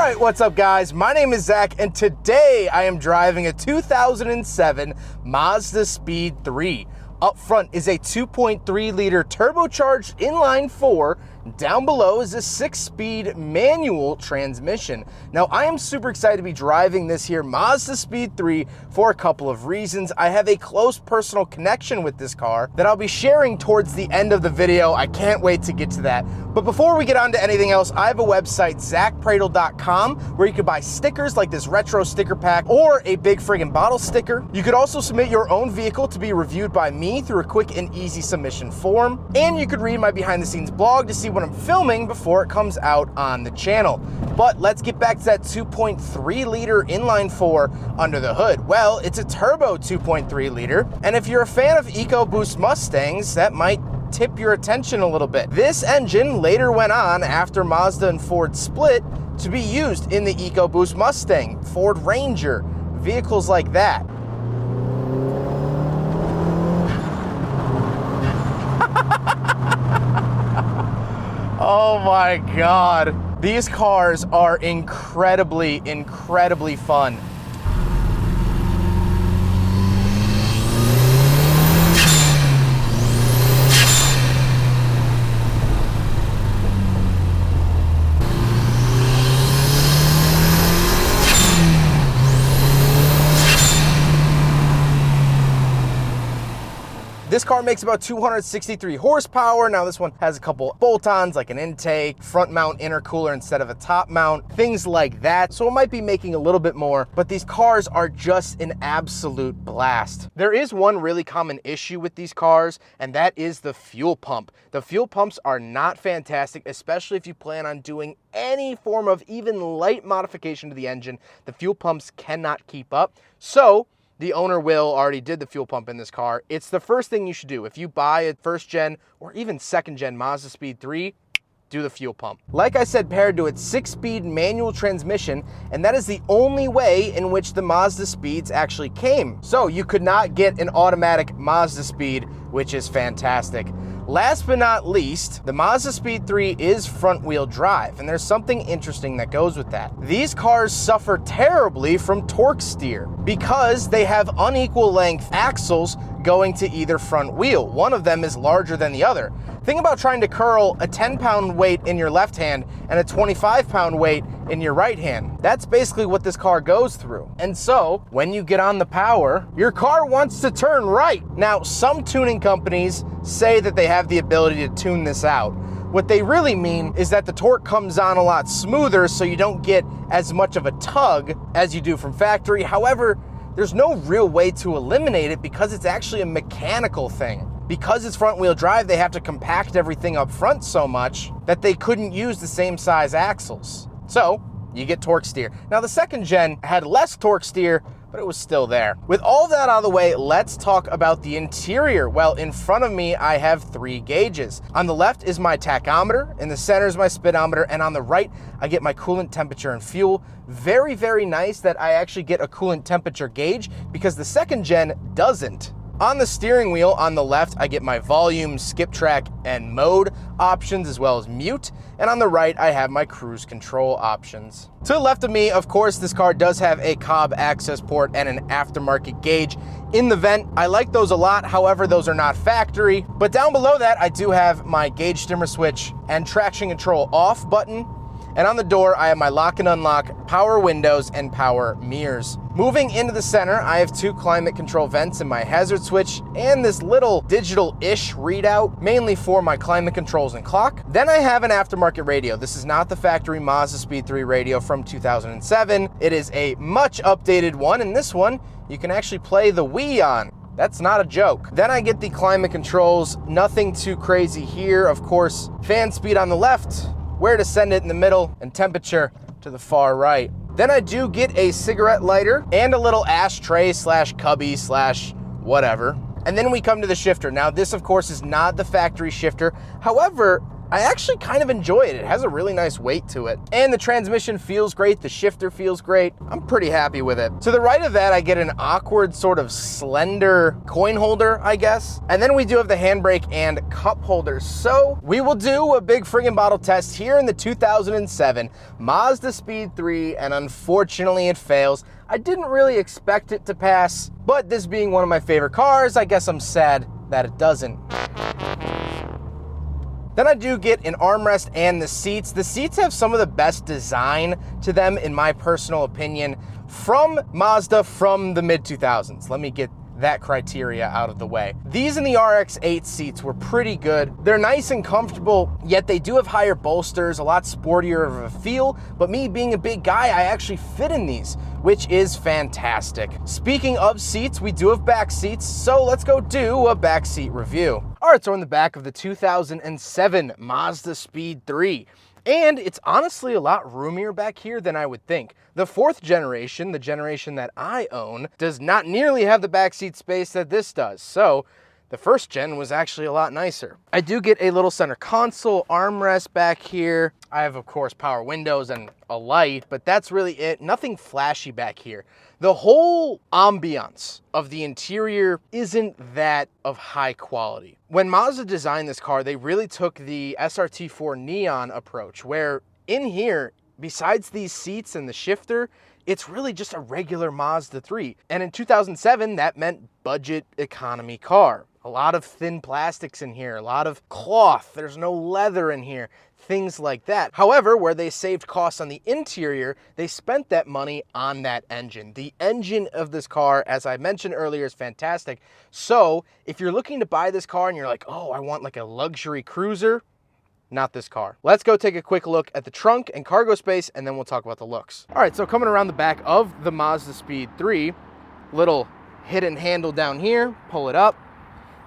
Alright, what's up guys? My name is Zach and today I am driving a 2007 Mazdaspeed 3. Up front is a 2.3 liter turbocharged inline 4. Down below is a 6-speed manual transmission. Now I am super excited to be driving this here Mazdaspeed 3 for a couple of reasons. I have a close personal connection with this car that I'll be sharing towards the end of the video. I can't wait to get to that. But before we get on to anything else, I have a website, zackpradel.com, where you can buy stickers like this retro sticker pack or a big friggin' bottle sticker. You could also submit your own vehicle to be reviewed by me through a quick and easy submission form. And you could read my behind the scenes blog to see what I'm filming before it comes out on the channel. But let's get back to that 2.3 liter inline 4 under the hood. Well, it's a turbo 2.3 liter. And if you're a fan of EcoBoost Mustangs, that might tip your attention a little bit. This engine later went on after Mazda and Ford split to be used in the EcoBoost Mustang, Ford Ranger, vehicles like that. Oh my God. These cars are incredibly, incredibly fun. This car makes about 263 horsepower. Now this one has a couple bolt-ons like an intake, front mount intercooler instead of a top mount, things like that. So it might be making a little bit more, but these cars are just an absolute blast. There is one really common issue with these cars, and that is the fuel pump. The fuel pumps are not fantastic, especially if you plan on doing any form of even light modification to the engine. The fuel pumps cannot keep up. So the owner already did the fuel pump in this car. It's the first thing you should do. If you buy a first gen or even second gen Mazdaspeed 3, do the fuel pump. Like I said, paired to its 6-speed manual transmission, and that is the only way in which the Mazdaspeeds actually came. So you could not get an automatic Mazdaspeed, which is fantastic. Last but not least, the Mazdaspeed 3 is front-wheel drive, and there's something interesting that goes with that. These cars suffer terribly from torque steer because they have unequal length axles going to either front wheel. One of them is larger than the other. Think about trying to curl a 10-pound weight in your left hand and a 25-pound weight in your right hand. That's basically what this car goes through. And so, when you get on the power, your car wants to turn right. Now, some tuning companies say that they have the ability to tune this out. What they really mean is that the torque comes on a lot smoother so you don't get as much of a tug as you do from factory. However, there's no real way to eliminate it because it's actually a mechanical thing. Because it's front-wheel drive, they have to compact everything up front so much that they couldn't use the same size axles. So, you get torque steer. Now, the second gen had less torque steer, but it was still there. With all that out of the way, let's talk about the interior. Well, in front of me, I have 3 gauges. On the left is my tachometer, in the center is my speedometer, and on the right, I get my coolant temperature and fuel. Very, very nice that I actually get a coolant temperature gauge because the second gen doesn't. On the steering wheel, on the left, I get my volume, skip track, and mode options, as well as mute. And on the right, I have my cruise control options. To the left of me, of course, this car does have a Cobb access port and an aftermarket gauge in the vent. I like those a lot, however, those are not factory. But down below that, I do have my gauge dimmer switch and traction control off button. And on the door, I have my lock and unlock, power windows, and power mirrors. Moving into the center, I have 2 climate control vents and my hazard switch, and this little digital-ish readout, mainly for my climate controls and clock. Then I have an aftermarket radio. This is not the factory Mazdaspeed 3 radio from 2007. It is a much updated one, and this one, you can actually play the Wii on. That's not a joke. Then I get the climate controls, nothing too crazy here. Of course, fan speed on the left, where to send it in the middle, and temperature to the far right. Then I do get a cigarette lighter and a little ashtray slash cubby slash whatever. And then we come to the shifter. Now this, of course, is not the factory shifter. However, I actually kind of enjoy it. It has a really nice weight to it. And the transmission feels great, the shifter feels great. I'm pretty happy with it. To the right of that, I get an awkward sort of slender coin holder, I guess. And then we do have the handbrake and cup holders. So we will do a big friggin' bottle test here in the 2007 Mazdaspeed 3, and unfortunately it fails. I didn't really expect it to pass, but this being one of my favorite cars, I guess I'm sad that it doesn't. Then I do get an armrest and the seats. The seats have some of the best design to them, in my personal opinion, from Mazda from the mid-2000s. Let me get that criteria out of the way. These in the RX-8 seats were pretty good. They're nice and comfortable, yet they do have higher bolsters, a lot sportier of a feel, but me being a big guy, I actually fit in these, which is fantastic. Speaking of seats, we do have back seats, so let's go do a back seat review. All right, so we're in the back of the 2007 Mazdaspeed 3. And it's honestly a lot roomier back here than I would think. The fourth generation, the generation that I own, does not nearly have the backseat space that this does. So the first gen was actually a lot nicer. I do get a little center console armrest back here. I have, of course, power windows and a light, but that's really it. Nothing flashy back here. The whole ambiance of the interior isn't that of high quality. When Mazda designed this car, they really took the SRT4 Neon approach, where in here, besides these seats and the shifter, it's really just a regular Mazda 3. And in 2007, that meant budget economy car. A lot of thin plastics in here, a lot of cloth, there's no leather in here, things like that. However, where they saved costs on the interior, they spent that money on that engine. The engine of this car, as I mentioned earlier, is fantastic. So if you're looking to buy this car and you're like, oh, I want like a luxury cruiser, not this car. Let's go take a quick look at the trunk and cargo space, and then we'll talk about the looks. All right, so coming around the back of the Mazdaspeed 3, little hidden handle down here, pull it up.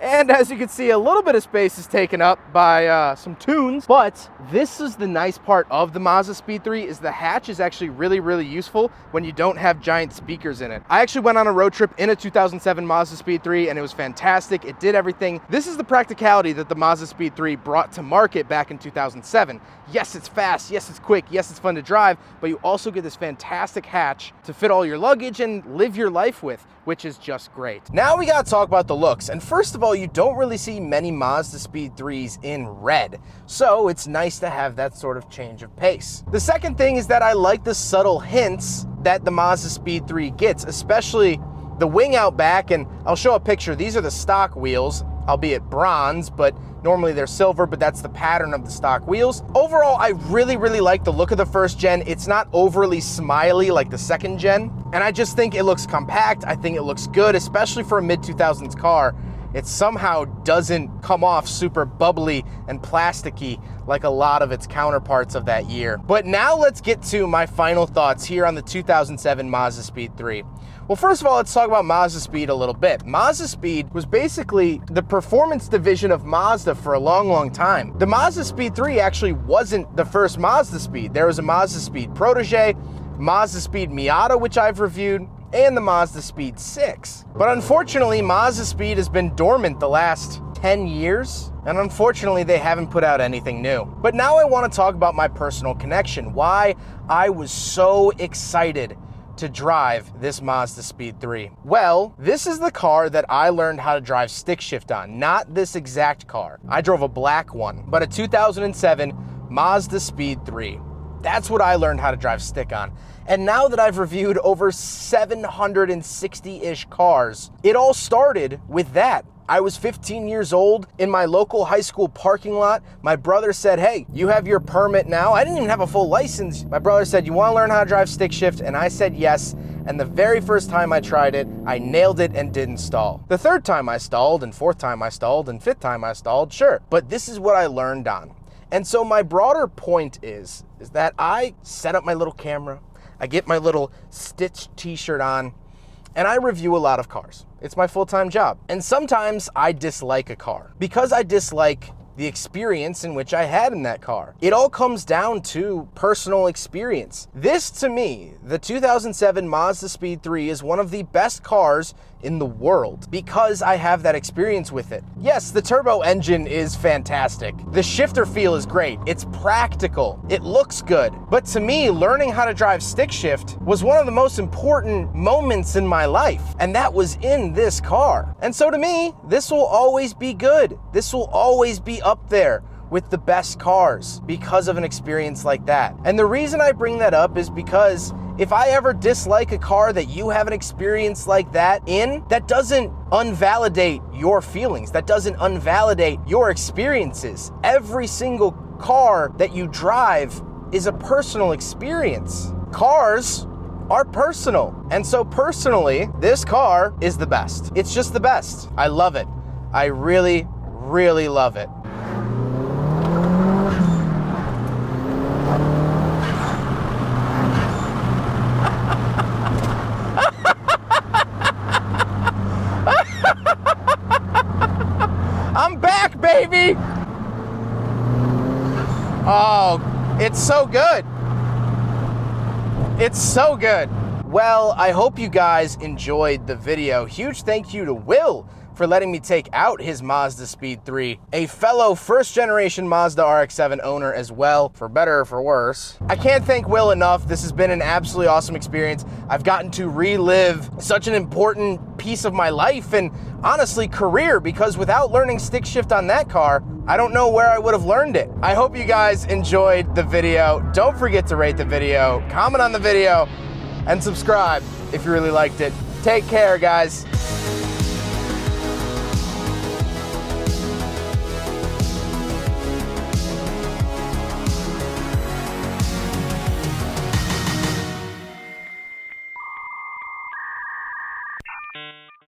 And as you can see, a little bit of space is taken up by some tunes, but this is the nice part of the Mazdaspeed 3 is the hatch is actually really, really useful when you don't have giant speakers in it. I actually went on a road trip in a 2007 Mazdaspeed 3 and it was fantastic. It did everything. This is the practicality that the Mazdaspeed 3 brought to market back in 2007. Yes, it's fast. Yes, it's quick. Yes, it's fun to drive, but you also get this fantastic hatch to fit all your luggage and live your life with, which is just great. Now we gotta talk about the looks. And first of all, you don't really see many Mazdaspeed 3s in red. So it's nice to have that sort of change of pace. The second thing is that I like the subtle hints that the Mazdaspeed 3 gets, especially the wing out back, and I'll show a picture. These are the stock wheels, albeit bronze, but normally they're silver, but that's the pattern of the stock wheels. Overall, I really, really like the look of the first gen. It's not overly smiley like the second gen, and I just think it looks compact. I think it looks good, especially for a mid-2000s car. It somehow doesn't come off super bubbly and plasticky like a lot of its counterparts of that year. But now let's get to my final thoughts here on the 2007 Mazdaspeed 3. Well, first of all, let's talk about Mazdaspeed a little bit. Mazdaspeed was basically the performance division of Mazda for a long, long time. The Mazdaspeed 3 actually wasn't the first Mazdaspeed. There was a Mazdaspeed Protege, Mazdaspeed Miata, which I've reviewed, and the Mazdaspeed 6. But unfortunately, Mazdaspeed has been dormant the last 10 years, and unfortunately they haven't put out anything new. But now I want to talk about my personal connection, why I was so excited to drive this Mazdaspeed 3. Well, this is the car that I learned how to drive stick shift on, not this exact car. I drove a black one, but a 2007 Mazdaspeed 3. That's what I learned how to drive stick on. And now that I've reviewed over 760-ish cars, it all started with that. I was 15 years old in my local high school parking lot. My brother said, hey, you have your permit now. I didn't even have a full license. My brother said, you want to learn how to drive stick shift? And I said yes. And the very first time I tried it, I nailed it and didn't stall. The third time I stalled, and fourth time I stalled, and fifth time I stalled, sure. But this is what I learned on. And so my broader point is that I set up my little camera, I get my little Stitch t-shirt on, and I review a lot of cars. It's my full-time job. And sometimes I dislike a car because I dislike the experience in which I had in that car. It all comes down to personal experience. This, to me, the 2007 Mazdaspeed 3 is one of the best cars in the world because I have that experience with it. Yes, the turbo engine is fantastic. The shifter feel is great. It's practical. It looks good. But to me, learning how to drive stick shift was one of the most important moments in my life, and that was in this car. And so to me, this will always be good. This will always be up there with the best cars because of an experience like that. And the reason I bring that up is because if I ever dislike a car that you have an experience like that in, that doesn't invalidate your feelings. That doesn't invalidate your experiences. Every single car that you drive is a personal experience. Cars are personal. And so personally, this car is the best. It's just the best. I love it. I really, really love it. I'm back, baby! Oh, it's so good. It's so good. Well, I hope you guys enjoyed the video. Huge thank you to Will for letting me take out his Mazdaspeed 3, a fellow first generation Mazda RX-7 owner as well, for better or for worse. I can't thank Will enough. This has been an absolutely awesome experience. I've gotten to relive such an important piece of my life and honestly career, because without learning stick shift on that car, I don't know where I would have learned it. I hope you guys enjoyed the video. Don't forget to rate the video, comment on the video, and subscribe if you really liked it. Take care, guys.